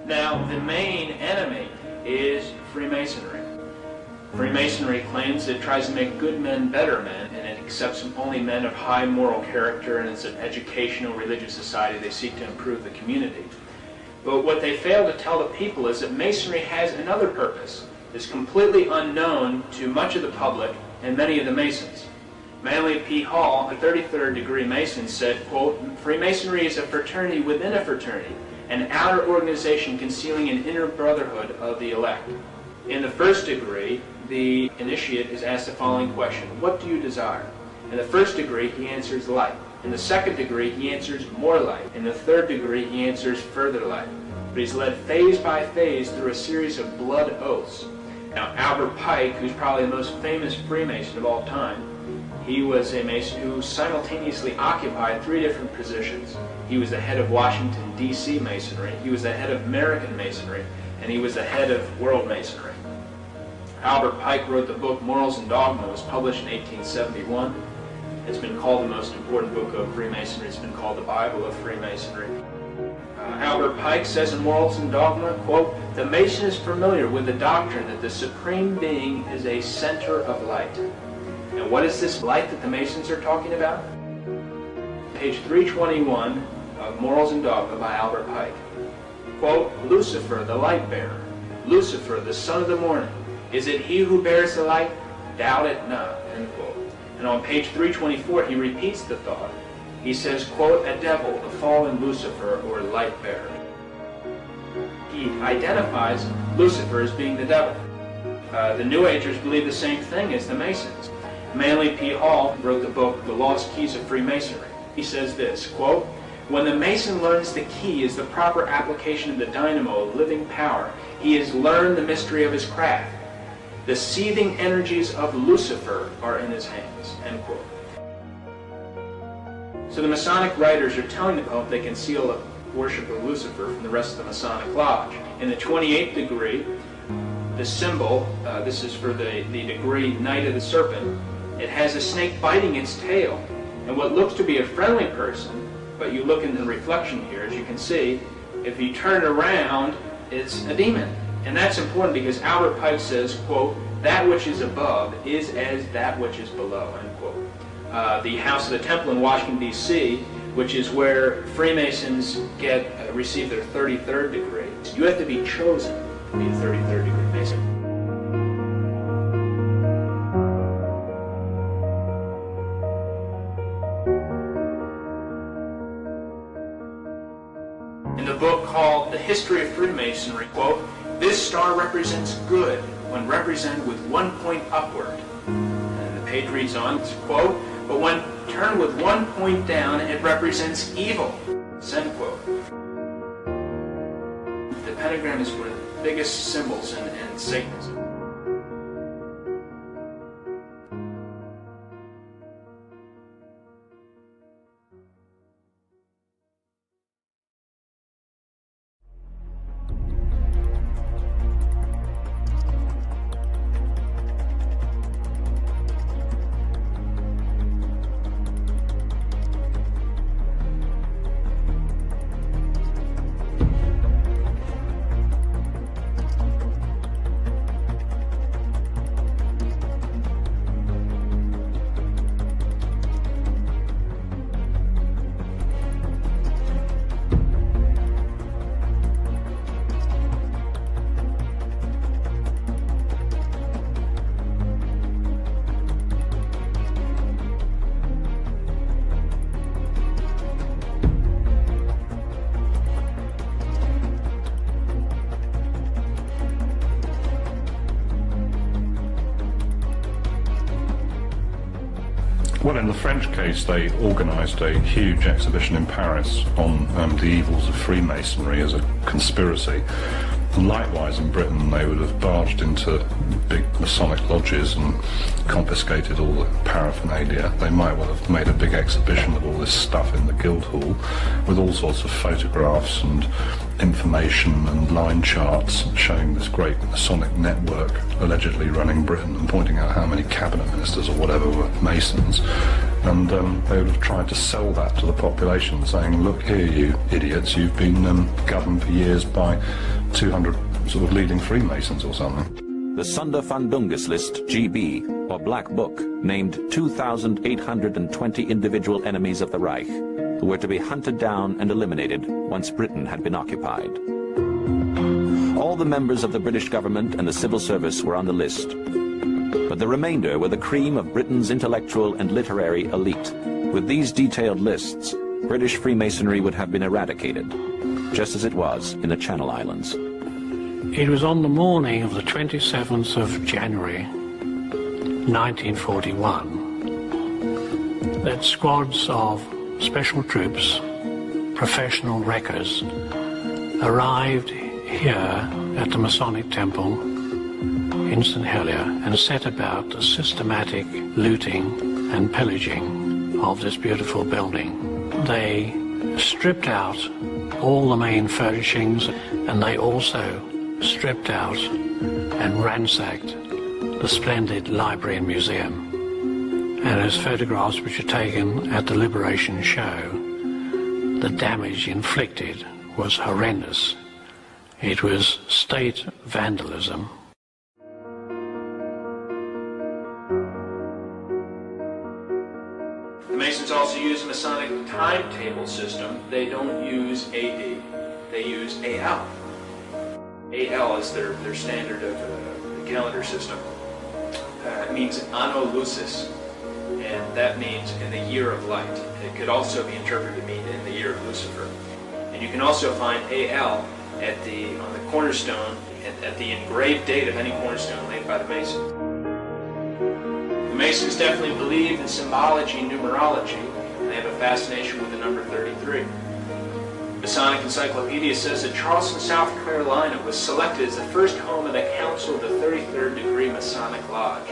Now, the main enemy is Freemasonry. Freemasonry claims it tries to make good men better men, and it accepts only men of high moral character, and it's an educational religious society. They seek to improve the community. But what they fail to tell the people is that Masonry has another purpose. It's completely unknown to much of the public and many of the Masons. Manly P. Hall, a 33rd degree Mason, said, quote, "Freemasonry is a fraternity within a fraternity, an outer organization concealing an inner brotherhood of the elect." In the first degree, the initiate is asked the following question: what do you desire? In the first degree, he answers light. In the second degree, he answers more light. In the third degree, he answers further light. But he's led phase by phase through a series of blood oaths. Now, Albert Pike, who's probably the most famous Freemason of all time, he was a Mason who simultaneously occupied three different positions. He was the head of Washington, D.C. Masonry, he was the head of American Masonry, and he was the head of World Masonry. Albert Pike wrote the book Morals and Dogma. It was published in 1871. It's been called the most important book of Freemasonry. It's been called the Bible of Freemasonry. Albert Pike says in Morals and Dogma, quote, "The Mason is familiar with the doctrine that the Supreme Being is a center of light." And what is this light that the Masons are talking about? Page 321 of Morals and Dogma by Albert Pike. Quote, "Lucifer, the light bearer, Lucifer, the son of the morning, is it he who bears the light? Doubt it not." End quote. And on page 324, he repeats the thought. He says, quote, "A devil, a fallen Lucifer, or light bearer." He identifies Lucifer as being the devil. The New Agers believe the same thing as the Masons. Manly P. Hall wrote the book, The Lost Keys of Freemasonry. He says this, quote, "When the Mason learns the key is the proper application of the dynamo of living power, he has learned the mystery of his craft. The seething energies of Lucifer are in his hands." End quote. So the Masonic writers are telling the Pope they conceal the worship of Lucifer from the rest of the Masonic Lodge. In the 28th degree, the symbol, this is for the degree Knight of the Serpent, it has a snake biting its tail. And what looks to be a friendly person, but you look in the reflection here, as you can see, if you turn around, it's a demon. And that's important because Albert Pike says, quote, "That which is above is as that which is below," end quote. The House of the Temple in Washington, D.C., which is where Freemasons receive their 33rd degree. You have to be chosen to be a 33rd degree Mason. In the book called The History of Freemasonry, quote, "This star represents good when represented with one point upward." And the page reads on, quote, "But when turned with one point down, it represents evil." End quote. The pentagram is one of the biggest symbols in Satanism. Well, in the French case, they organised a huge exhibition in Paris on the evils of Freemasonry as a conspiracy. And likewise in Britain, they would have barged into big Masonic lodges and confiscated all the paraphernalia. They might well have made a big exhibition of all this stuff in the Guildhall with all sorts of photographs and information and line charts showing this great Masonic network allegedly running Britain and pointing out how many cabinet ministers or whatever were Masons. And they would have tried to sell that to the population, saying, look here, you idiots, you've been governed for years by 200 sort of leading Freemasons or something. The Sonderfundungus List, GB, or Black Book, named 2,820 individual enemies of the Reich, who were to be hunted down and eliminated once Britain had been occupied. All the members of the British government and the civil service were on the list, but the remainder were the cream of Britain's intellectual and literary elite. With these detailed lists, British Freemasonry would have been eradicated, just as it was in the Channel Islands. It was on the morning of the 27th of January 1941 that squads of special troops, professional wreckers, arrived here at the Masonic Temple in St. Helier and set about the systematic looting and pillaging of this beautiful building. They stripped out all the main furnishings, and they also stripped out and ransacked the splendid library and museum. And as photographs which are taken at the Liberation Show, the damage inflicted was horrendous. It was state vandalism. The Masons also use a Masonic timetable system. They don't use AD, they use AL. AL is their standard of the calendar system. It means Anno Lucis, and that means in the year of light. It could also be interpreted to mean in the year of Lucifer. And you can also find AL on the cornerstone, at the engraved date of any cornerstone laid by the Mason. The Masons definitely believe in symbology and numerology, and they have a fascination with the number 33. Masonic Encyclopedia says that Charleston, South Carolina was selected as the first home of the Council of the 33rd Degree Masonic Lodge.